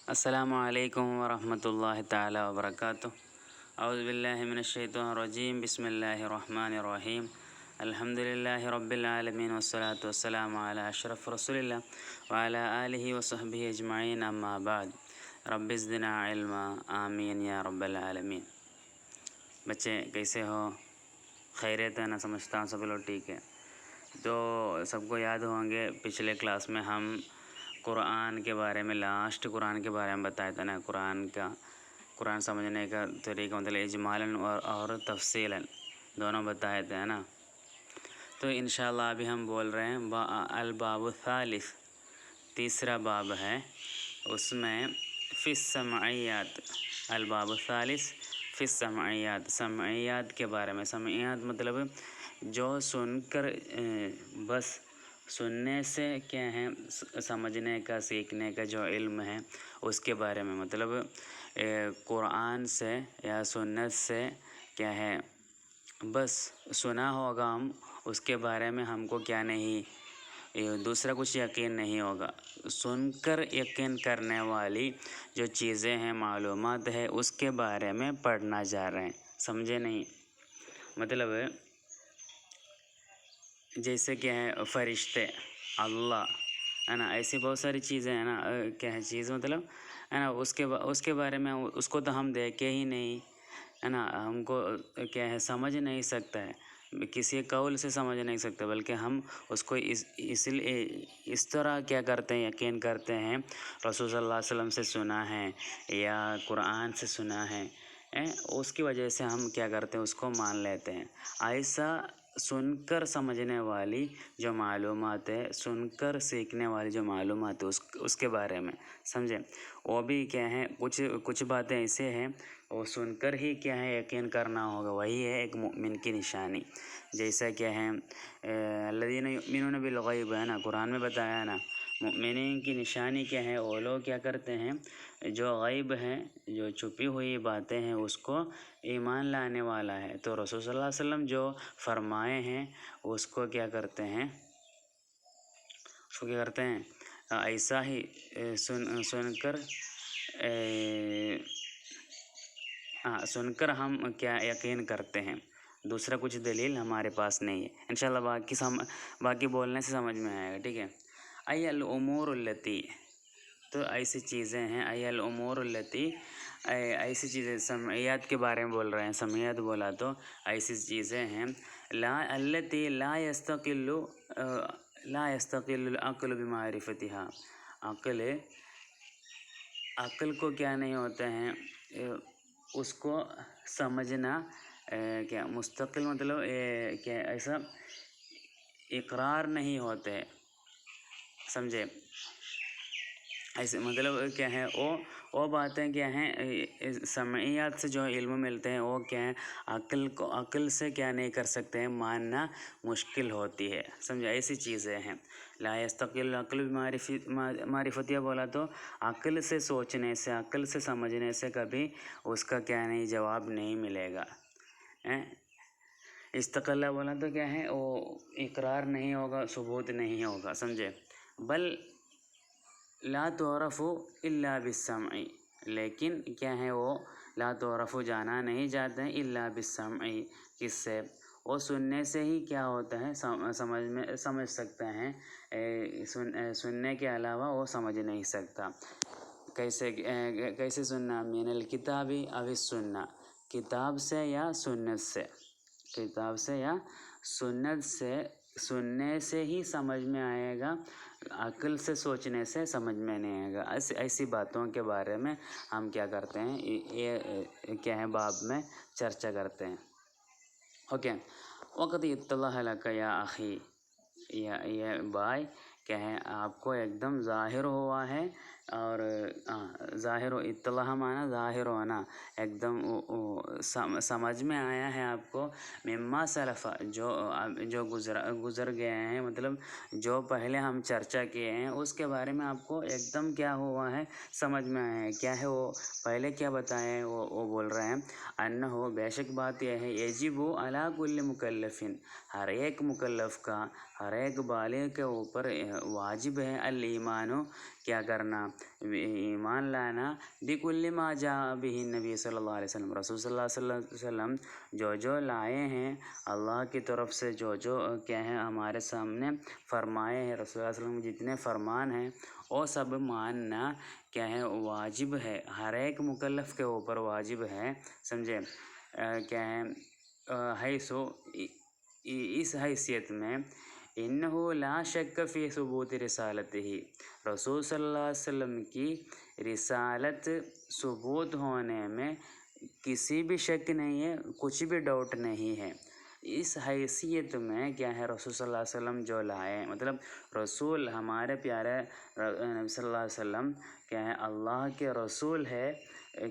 السلام علیکم ورحمۃ اللہ تعالی وبرکاتہ۔ اعوذ باللہ من الشیطان الرجیم، بسم اللہ الرحمن الرحیم، الحمد للہ رب العالمین والصلاة والسلام علی اشرف رسول اللہ وعلی آلہ وصحبہ اجمعین، اما بعد، رب زدنا علما، آمین یا رب العالمین۔ بچے کیسے ہو؟ خیریت ہے نا؟ سمجھتا ہوں سب لوگ ٹھیک ہے۔ تو سب کو یاد ہوں گے پچھلے کلاس میں ہم قرآن کے بارے میں قرآن کے بارے میں بتایا تھا نا، قرآن سمجھنے کا طریقہ، مطلب اجمالاً اور تفصیلاً دونوں بتائے تھے نا۔ تو انشاءاللہ ابھی ہم بول رہے ہیں الباب الثالث، تیسرا باب ہے، اس میں فی السمعیات، الباب الثالث فی السمعیات، سمعیات کے بارے میں۔ سمعیات مطلب جو سن کر بس سننے سے کیا ہے سمجھنے کا، سیکھنے کا جو علم ہے اس کے بارے میں، مطلب قرآن سے یا سنت سے کیا ہے بس سنا ہوگا ہم، اس کے بارے میں ہم کو کیا نہیں، دوسرا کچھ یقین نہیں ہوگا۔ سن کر یقین کرنے والی جو چیزیں ہیں، معلومات ہے، اس کے بارے میں پڑھنا جا رہے ہیں، سمجھے نہیں؟ مطلب جیسے کہ ہے فرشتے، اللہ ہے نا، ایسی بہت ساری چیزیں ہیں نا، کیا ہے چیز مطلب ہے نا، اس کے بارے میں، اس کو تو ہم دیکھے ہی نہیں ہے نا، ہم کو کیا ہے سمجھ نہیں سکتا ہے، کسی قول سے سمجھ نہیں سکتے، بلکہ ہم اس کو اس طرح کیا کرتے ہیں، یقین کرتے ہیں، رسول صلی اللہ علیہ وسلم سے سنا ہے یا قرآن سے سنا ہے، اس کی وجہ سے ہم کیا کرتے ہیں، اس کو مان لیتے ہیں۔ ایسا سن کر سمجھنے والی جو معلومات ہے، سن کر سیکھنے والی جو معلومات ہے، اس کے بارے میں سمجھیں۔ وہ بھی کیا ہے، کچھ باتیں ایسے ہیں وہ سن کر ہی کیا ہے یقین کرنا ہوگا، وہی ہے ایک مومن کی نشانی۔ جیسا کیا ہے الذین یؤمنون بالغیب ہے نا، قرآن میں بتایا ہے نا، مومنین کی نشانی کیا ہے، وہ لوگ کیا کرتے ہیں جو غیب ہیں، جو چھپی ہوئی باتیں ہیں، اس کو ایمان لانے والا ہے۔ تو رسول صلی اللہ علیہ وسلم جو فرمائے ہیں اس کو کیا کرتے ہیں، ایسا ہی سن کر ہم کیا یقین کرتے ہیں، دوسرا کچھ دلیل ہمارے پاس نہیں ہے۔ انشاءاللہ باقی بولنے سے سمجھ میں آئے گا، ٹھیک ہے۔ ای الامور التی، تو ایسی چیزیں ہیں، ای الامور التی، ایسی چیزیں سمعیات کے بارے میں بول رہے ہیں۔ سمعیات بولا تو ایسی چیزیں ہیں التی لا یستقل العقل بمعرفتها، عقل کو کیا نہیں ہوتا ہے اس کو سمجھنا، کیا مستقل مطلب کیا ایسا اقرار نہیں ہوتے، سمجھے؟ ایسے مطلب کیا ہے، وہ باتیں کیا ہیں سمعیات سے جو علم ملتے ہیں، وہ کیا ہے عقل سے کیا نہیں کر سکتے ہیں، ماننا مشکل ہوتی ہے، سمجھے؟ ایسی چیزیں ہیں۔ لا یستقل العقل بمعرفتہ بولا تو عقل سے سوچنے سے، عقل سے سمجھنے سے کبھی اس کا کیا نہیں جواب نہیں ملے گا۔ استقلہ بولا تو کیا ہے، وہ اقرار نہیں ہوگا، ثبوت نہیں ہوگا، سمجھے؟ بل لا تعرف الا بالسمع، لیکن کیا ہے وہ لا تعرف جانا نہیں جاتے ہیں الا بالسمع، کس سے؟ وہ سننے سے ہی کیا ہوتا ہے سمجھ سکتے ہیں، سننے کے علاوہ وہ سمجھ نہیں سکتا۔ کیسے سننا؟ من الکتاب او السنہ، کتاب سے یا سنت سے، کتاب سے یا سنت سے، سننے سے ہی سمجھ میں آئے گا، عقل سے سوچنے سے سمجھ میں نہیں آئے گا۔ ایسی باتوں کے بارے میں ہم کیا کرتے ہیں، یہ کیا ہے باب میں چرچا کرتے ہیں، اوکے۔ وقت اطلع لک یا اخی، یہ بھائی کیا ہے آپ کو ایک دم ظاہر ہوا ہے، اور ظاہر اطلاع مانا ظاہر ہونا، ایک دم سمجھ میں آیا ہے آپ کو، مما سلف، جو گزر گئے ہیں، مطلب جو پہلے ہم چرچا کیے ہیں اس کے بارے میں آپ کو ایک دم کیا ہوا ہے، سمجھ میں آیا ہے۔ کیا ہے وہ پہلے کیا بتایا ہے، وہ بول رہے ہیں انہو، بے شک بات یہ ہے، یجب علی کل مکلف، ہر ایک مکلف کا، ہر ایک بالغ کے اوپر واجب ہے، الایمان، کیا کرنا، ایمان لانا بکل ما جاء به نبی صلی اللہ علیہ وسلم، رسول صلی اللہ علیہ وسلم جو لائے ہیں اللہ کی طرف سے، جو کیا ہیں ہمارے سامنے فرمائے ہیں، رسول اللہ علیہ وسلم جتنے فرمان ہیں وہ سب ماننا کیا ہے واجب ہے، ہر ایک مکلف کے اوپر واجب ہے، سمجھے؟ کیا ہے حیثو اس حیثیت میں انہو لا شک فی ثبوت رسالتہ، رسول صلی اللہ علیہ وسلم کی رسالت ثبوت ہونے میں کسی بھی شک نہیں ہے، کچھ بھی ڈاؤٹ نہیں ہے۔ اس حیثیت میں کیا ہے رسول صلی اللہ علیہ وسلم جو لائے، مطلب رسول ہمارے پیارے نبی صلی اللہ علیہ وسلم کیا ہے اللہ کے رسول ہے،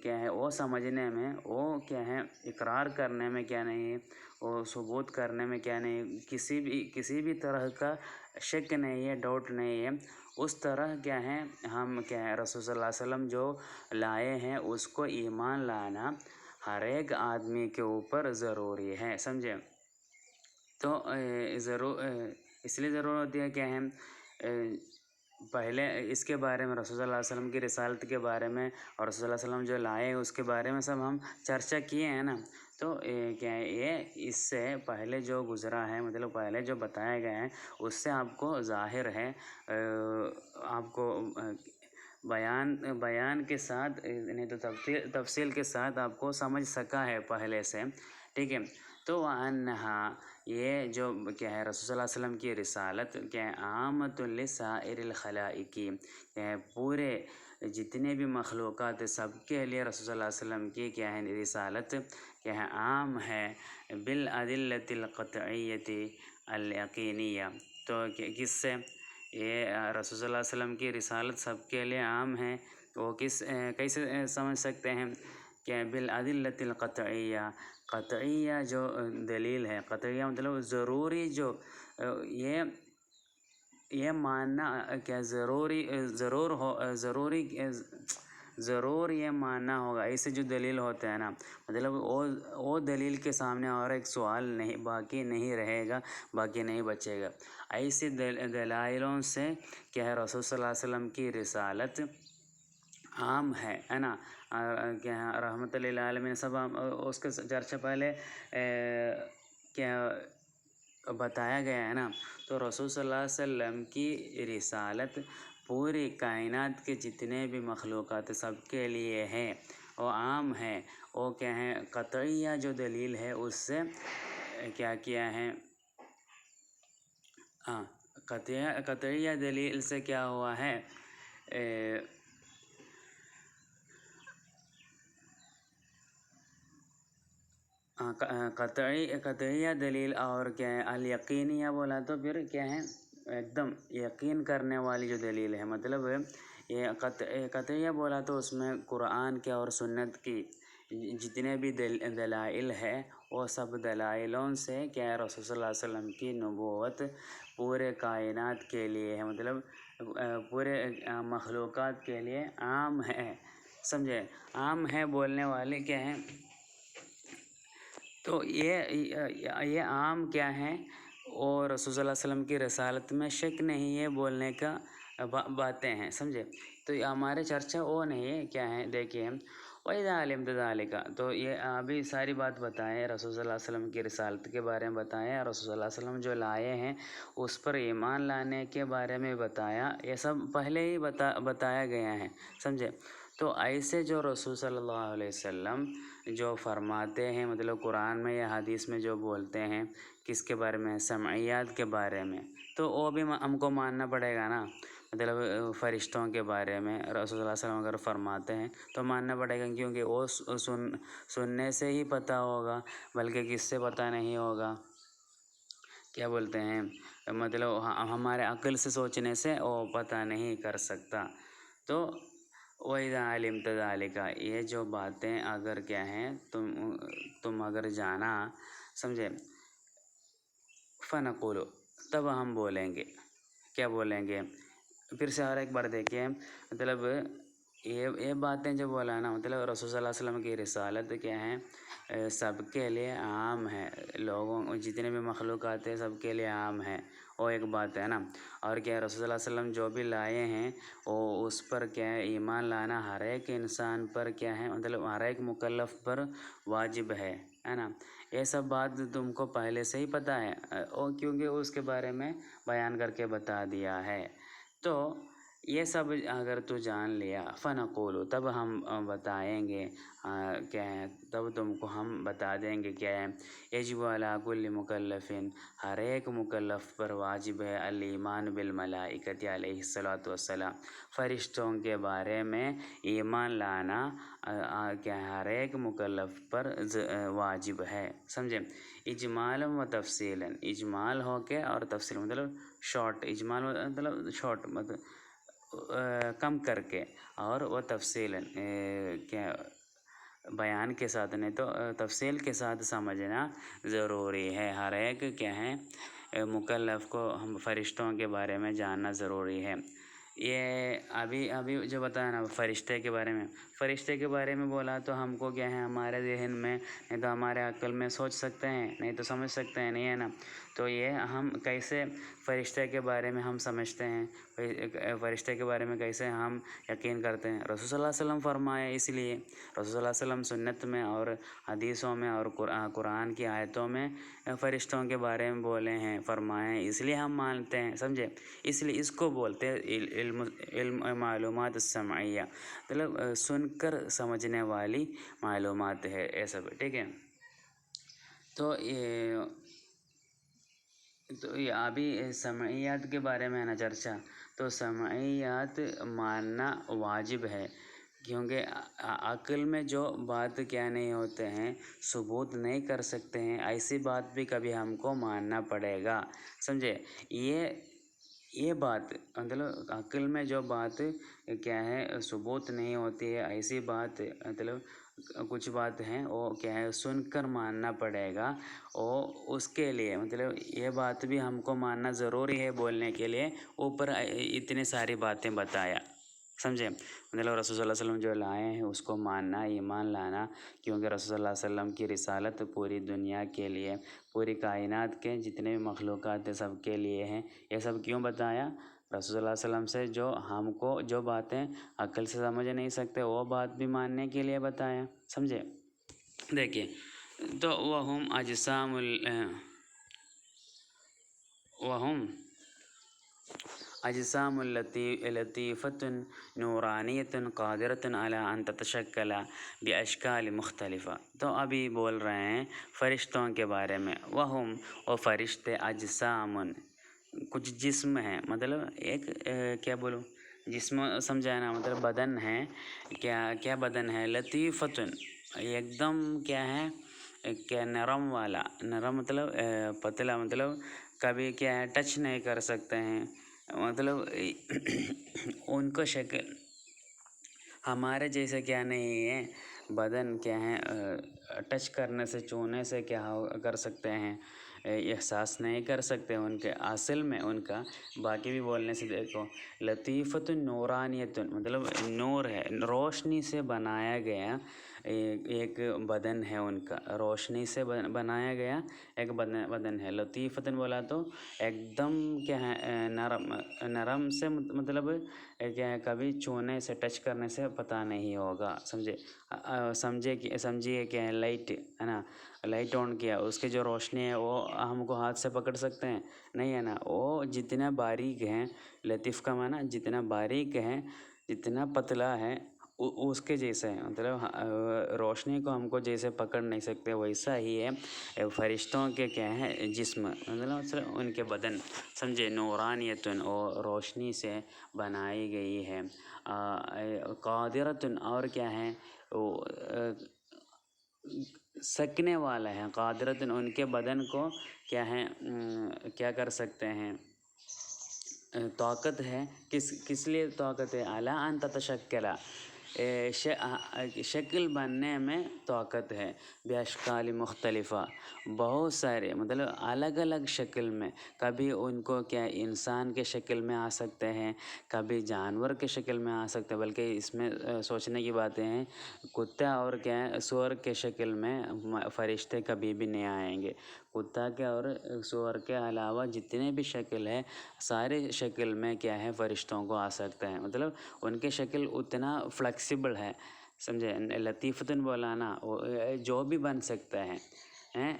کیا ہے وہ سمجھنے میں، وہ کیا ہے اقرار کرنے میں کیا نہیں ہے، وہ ثبوت کرنے میں کیا نہیں، کسی بھی طرح کا شک نہیں ہے، ڈاؤٹ نہیں ہے۔ اس طرح کیا ہے ہم کیا ہے رسول صلی اللہ علیہ وسلم جو لائے ہیں اس کو ایمان لانا ہر ایک آدمی کے اوپر ضروری ہے، سمجھے؟ تو اس لیے ضرور ہوتی ہے کہ ہم پہلے اس کے بارے میں رسول صلی اللہ علیہ وسلم کی رسالت کے بارے میں اور رسول صلی اللہ علیہ وسلم جو لائے اس کے بارے میں سب ہم چرچا کیے ہیں نا۔ تو کیا ہے یہ اس سے پہلے جو گزرا ہے، مطلب پہلے جو بتائے گئے ہیں اس سے آپ کو ظاہر ہے، آپ کو بیان کے ساتھ نہیں تو تفصیل کے ساتھ آپ کو سمجھ سکا ہے پہلے سے، ٹھیک ہے؟ تو وَأَنَّهَا یہ جو کیا ہے رسول صلی اللہ علیہ وسلم کی رسالت کیا ہے عامۃ لسائر الخلائق، کیا ہے پورے جتنے بھی مخلوقات سب کے لیے رسول صلی اللہ علیہ وسلم کی کیا ہے رسالت کیا ہے عام ہے، بالادلۃ القطعیۃ الیقینیہ۔ تو کس سے یہ رسول صلی اللہ علیہ وسلم کی رسالت سب کے لیے عام ہے، وہ کیسے سمجھ سکتے ہیں کہ بالادلۃ القطعیہ، قطعیہ جو دلیل ہے، قطعیہ مطلب ضروری، جو یہ ماننا کیا ضرور یہ ماننا ہوگا، ایسے جو دلیل ہوتے ہیں نا، مطلب وہ دلیل کے سامنے اور ایک سوال نہیں باقی نہیں رہے گا، باقی نہیں بچے گا۔ ایسے دلائلوں سے کیا ہے رسول صلی اللہ علیہ وسلم کی رسالت عام ہے نا، کیا رحمت للعالمین سب اس کا چرچا پہلے کیا بتایا گیا ہے نا۔ تو رسول صلی اللہ علیہ وسلم کی رسالت پوری کائنات کے جتنے بھی مخلوقات سب کے لیے ہے، وہ عام ہے، وہ کیا ہے قطعیہ جو دلیل ہے اس سے کیا ہے قطعیہ دلیل سے کیا ہوا ہے، قطعیہ دلیل، اور کیا ہے الیقینیہ بولا تو پھر کیا ہے ایک دم یقین کرنے والی جو دلیل ہے، مطلب یہ قطعیہ بولا تو اس میں قرآن کے اور سنت کی جتنے بھی دلائل ہے وہ سب دلائلوں سے کیا ہے رسول صلی اللہ علیہ وسلم کی نبوت پورے کائنات کے لیے ہے، مطلب پورے مخلوقات کے لیے عام ہے، سمجھے؟ عام ہے بولنے والے کیا ہیں، تو یہ عام کیا ہے، اور رسول صلی اللہ علیہ وسلم کی رسالت میں شک نہیں ہے بولنے کا باتیں ہیں، سمجھے؟ تو یہ ہمارے چرچا وہ نہیں ہے، کیا ہے دیکھیے وَإِذَا عَلِمْتَ ذَلِكَ، تو یہ ابھی ساری بات بتائیں، رسول صلی اللہ علیہ وسلم کی رسالت کے بارے میں بتائیں، رسول صلی اللہ علیہ وسلم جو لائے ہیں اس پر ایمان لانے کے بارے میں بتایا، یہ سب پہلے ہی بتایا گیا ہے، سمجھے؟ تو ایسے جو رسول صلی اللہ علیہ وسلم جو فرماتے ہیں، مطلب قرآن میں یا حدیث میں جو بولتے ہیں کس کے بارے میں، سمعیات کے بارے میں، تو وہ بھی ہم کو ماننا پڑے گا نا، مطلب فرشتوں کے بارے میں رسول صلی اللہ علیہ وسلم اگر فرماتے ہیں تو ماننا پڑے گا، کیونکہ وہ سننے سے ہی پتہ ہوگا، بلکہ کس سے پتہ نہیں ہوگا، کیا بولتے ہیں، مطلب ہمارے عقل سے سوچنے سے وہ پتہ نہیں کر سکتا۔ تو وَإِذَا عَلِمْتَ ذَلِكَ، یہ جو باتیں اگر کیا ہیں تم اگر جانا، سمجھے، فَنَقُولُ، تب ہم بولیں گے، کیا بولیں گے؟ پھر سے اور ایک بار دیکھیے، مطلب یہ باتیں جو بولا نا، مطلب رسول صلی اللہ علیہ وسلم کی رسالت کیا ہے سب کے لیے عام ہے، لوگوں جتنے بھی مخلوقات ہیں سب کے لیے عام ہے، وہ ایک بات ہے نا۔ اور کیا رسول صلی اللہ علیہ وسلم جو بھی لائے ہیں وہ اس پر کیا ہے ایمان لانا ہر ایک انسان پر کیا ہے مطلب ہر ایک مکلف پر واجب ہے نا۔ یہ سب بات تم کو پہلے سے ہی پتہ ہے اور کیونکہ اس کے بارے میں بیان کر کے بتا دیا ہے۔ تو یہ سب اگر تو جان لیا فنقول، تب ہم بتائیں گے کیا ہے، تب تم کو ہم بتا دیں گے کیا ہے، یجب علی کل مکلف، ہر ایک مکلف پر واجب ہے الایمان بالملائکۃ علیہ الصلوۃ والسلام، فرشتوں کے بارے میں ایمان لانا کیا ہر ایک مکلف پر واجب ہے، سمجھے۔ اجمال و تفصیل، اجمال ہو کے اور تفصیل مطلب شارٹ، اجمال مطلب شارٹ مطلب کم کر کے، اور وہ تفصیل کیا بیان کے ساتھ، نہیں تو تفصیل کے ساتھ سمجھنا ضروری ہے۔ ہر ایک کیا ہے مکلف کو ہم فرشتوں کے بارے میں جاننا ضروری ہے۔ یہ ابھی جو بتایا نا فرشتے کے بارے میں، فرشتے کے بارے میں بولا تو ہم کو کیا ہے ہمارے ذہن میں، نہیں تو ہمارے عقل میں سوچ سکتے ہیں، نہیں تو سمجھ سکتے ہیں، نہیں ہے نا۔ تو یہ ہم کیسے فرشتے کے بارے میں ہم سمجھتے ہیں، فرشتے کے بارے میں کیسے ہم یقین کرتے ہیں، رسول صلی اللہ علیہ وسلم فرمایا، اس لیے رسول صلی اللہ علیہ وسلم سنت میں اور حدیثوں میں اور قرآن کی آیتوں میں فرشتوں کے بارے میں بولے ہیں، فرمائے ہیں، اس لیے ہم مانتے ہیں، سمجھے۔ اس لیے اس کو بولتے ہیں علم معلومات السمعیہ، مطلب سن کر سمجھنے والی معلومات ہے یہ سب، ٹھیک ہے۔ تو یہ ابھی سمعیات کے بارے میں ہے نا چرچا، تو سمعیات ماننا واجب ہے، کیونکہ عقل میں جو بات کیا نہیں ہوتے ہیں، ثبوت نہیں کر سکتے ہیں، ایسی بات بھی کبھی ہم کو ماننا پڑے گا، سمجھے۔ یہ بات مطلب عقل میں جو بات کیا ہے ثبوت نہیں ہوتی ہے، ایسی بات مطلب کچھ بات ہیں وہ کیا ہے سن کر ماننا پڑے گا، اور اس کے لیے مطلب یہ بات بھی ہم کو ماننا ضروری ہے بولنے کے لیے اوپر اتنی ساری باتیں بتایا، سمجھے۔ مطلب رسول صلی اللہ علیہ وسلم جو لائے ہیں اس کو ماننا، ایمان لانا، کیونکہ رسول صلی اللہ علیہ وسلم کی رسالت پوری دنیا کے لیے، پوری کائنات کے جتنے بھی مخلوقات ہیں سب کے لیے ہیں۔ یہ سب کیوں بتایا؟ رسول صلی اللہ علیہ وسلم سے جو ہم کو جو باتیں عقل سے سمجھ نہیں سکتے وہ بات بھی ماننے کے لیے بتایا، سمجھے۔ دیکھیے تو وہم اجسام لطیفۃ نورانیۃ قادرۃ علی ان تتشکل باشکال مختلفہ، تو ابھی بول رہے ہیں فرشتوں کے بارے میں، وہ فرشتے اجسام کچھ جسم ہیں، مطلب ایک کیا بولوں جسم سمجھا نا، مطلب بدن ہے، کیا بدن ہے، لطیفۃ ایک دم کیا ہے کہ نرم والا، نرم مطلب پتلا، مطلب کبھی کیا ہے ٹچ نہیں کر سکتے ہیں، مطلب ان کو شکل ہمارے جیسے کیا نہیں ہے، بدن کیا ہے ٹچ کرنے سے چھونے سے کیا کر سکتے ہیں، احساس نہیں کر سکتے ان کے اصل میں ان کا، باقی بھی بولنے سے دیکھو لطیفۃ نورانیۃ مطلب نور ہے، روشنی سے بنایا گیا ایک بدن ہے ان کا، روشنی سے بنایا گیا ایک بدن ہے۔ لطیفۃ بولا تو ایک دم کیا ہے نرم سے، مطلب کیا ہے کبھی چھونے سے ٹچ کرنے سے پتہ نہیں ہوگا، سمجھیے کہ لائٹ ہے نا، لائٹ آن کیا اس کی جو روشنی ہے وہ ہم کو ہاتھ سے پکڑ سکتے ہیں، نہیں ہے نا، وہ جتنا باریک ہیں، لطیف کا معنی جتنا باریک ہے، جتنا پتلا ہے اس کے جیسے ہے، مطلب روشنی کو ہم کو جیسے پکڑ نہیں سکتے ویسا ہی ہے فرشتوں کے کیا ہے جسم، مطلب ان کے بدن، سمجھے، نورانیۃ اور روشنی سے بنائی گئی ہے، قادرۃ اور کیا ہے سکنے والا ہے، قادرۃ ان کے بدن کو کیا ہے کیا کر سکتے ہیں، طاقت ہے، کس لیے طاقت ہے، اعلیٰ ان تتشکل شکل بننے میں طاقت ہے، باشکال مختلفہ بہت سارے مطلب الگ الگ شکل میں، کبھی ان کو کیا انسان کے شکل میں آ سکتے ہیں، کبھی جانور کے شکل میں آ سکتے ہیں، بلکہ اس میں سوچنے کی باتیں ہیں کتا اور کیا سور کے شکل میں فرشتے کبھی بھی نہیں آئیں گے، کتا کے اور سور کے علاوہ جتنے بھی شکل ہے سارے شکل میں کیا ہے فرشتوں کو آ سکتے ہیں. مطلب ان کی شکل اتنا فلیکسیبل ہے، سمجھے. لطیفتاً بولا نا، جو بھی بن سکتا ہے،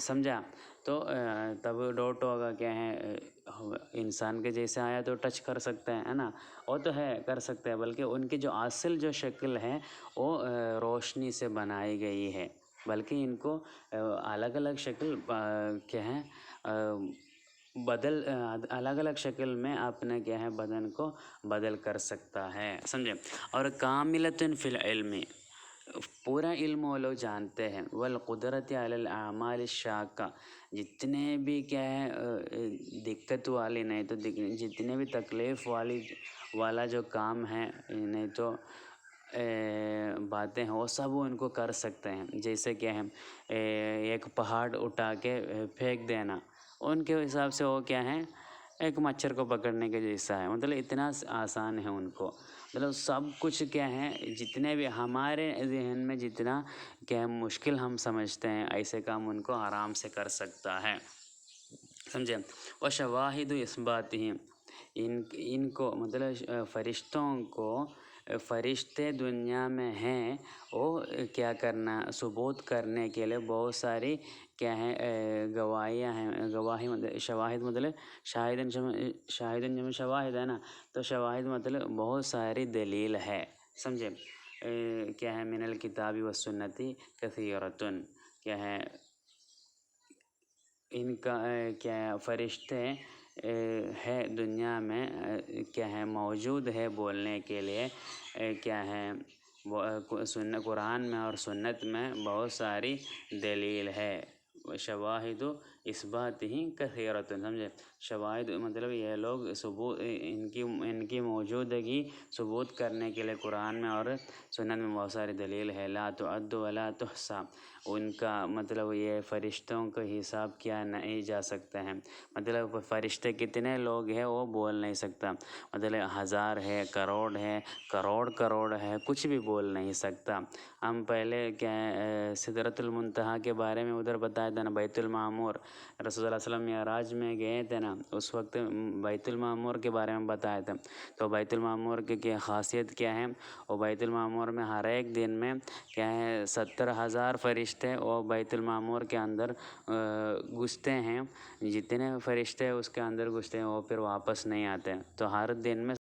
سمجھا. تو تب ڈاؤٹ ہوگا کیا ہے انسان کے جیسے آیا تو ٹچ کر سکتے ہیں، ہے نا. وہ تو ہے کر سکتے ہیں، بلکہ ان کی جو اصل جو شکل ہے وہ روشنی سے بنائی گئی ہے. بلکہ ان کو الگ الگ شکل کیا ہے الگ الگ شکل میں اپنے کیا ہے بدن کو بدل کر سکتا ہے، سمجھے. اور کاملۃ فی العلم، پورا علم وہ لوگ جانتے ہیں. والقدرت علی الاعمال الشاقہ، جتنے بھی کیا ہے دقت والی نہیں تو جتنے بھی تکلیف والا جو کام ہے، نہیں تو باتیں ہیں، وہ سب وہ ان کو کر سکتے ہیں. جیسے کہ ہم ایک پہاڑ اٹھا کے پھینک دینا، ان کے حساب سے وہ کیا ہے ایک مچھر کو پکڑنے کے جیسا ہے. مطلب اتنا آسان ہے ان کو. مطلب سب کچھ کیا ہے جتنے بھی ہمارے ذہن میں جتنا کیا مشکل ہم سمجھتے ہیں، ایسے کام ان کو آرام سے کر سکتا ہے، سمجھے. وشواہد اثباتہم، ان کو مطلب فرشتوں کو، فرشتے دنیا میں ہیں، وہ کیا کرنا ثبوت کرنے کے لیے بہت ساری کیا ہیں گواہیاں ہیں. گواہی مطلب شواہد، مطلب شاہدن جمع شواہد ہے نا. تو شواہد مطلب بہت ساری دلیل ہے، سمجھے. کیا ہے من الکتاب والسنت کثیرۃ، کیا ہے ان کا کیا فرشتے ہے دنیا میں کیا ہے موجود ہے بولنے کے لیے کیا ہے قرآن میں اور سنت میں بہت ساری دلیل ہے. شواہد اثبات ہی کثیرۃ، سمجھے. شواہد مطلب یہ لوگ ثبوت ان کی موجودگی ثبوت کرنے کے لیے قرآن میں اور سنت میں بہت ساری دلیل ہے. لا تعد ولا تحصیٰ، ان کا مطلب یہ فرشتوں کا حساب کیا نہیں جا سکتا ہے. مطلب فرشتے کتنے لوگ ہیں وہ بول نہیں سکتا. مطلب ہزار ہے، کروڑ ہے، کروڑ ہے، کچھ بھی بول نہیں سکتا. ہم پہلے کیا سدرۃ المنتہا کے بارے میں ادھر بتایا تھا نا، بیت المعمور. رسول اللہ صلی اللہ علیہ وسلم معراج میں گئے تھے نا، اس وقت بیت المعمور کے بارے میں بتایا تھا. تو بیت المعمور کی خاصیت کیا ہے، وہ بیت المعمور میں ہر ایک دن میں کیا ہے 70,000 فرشتے وہ بیت المعمور کے اندر گھستے ہیں. جتنے فرشتے اس کے اندر گھستے ہیں وہ پھر واپس نہیں آتے. تو ہر دن میں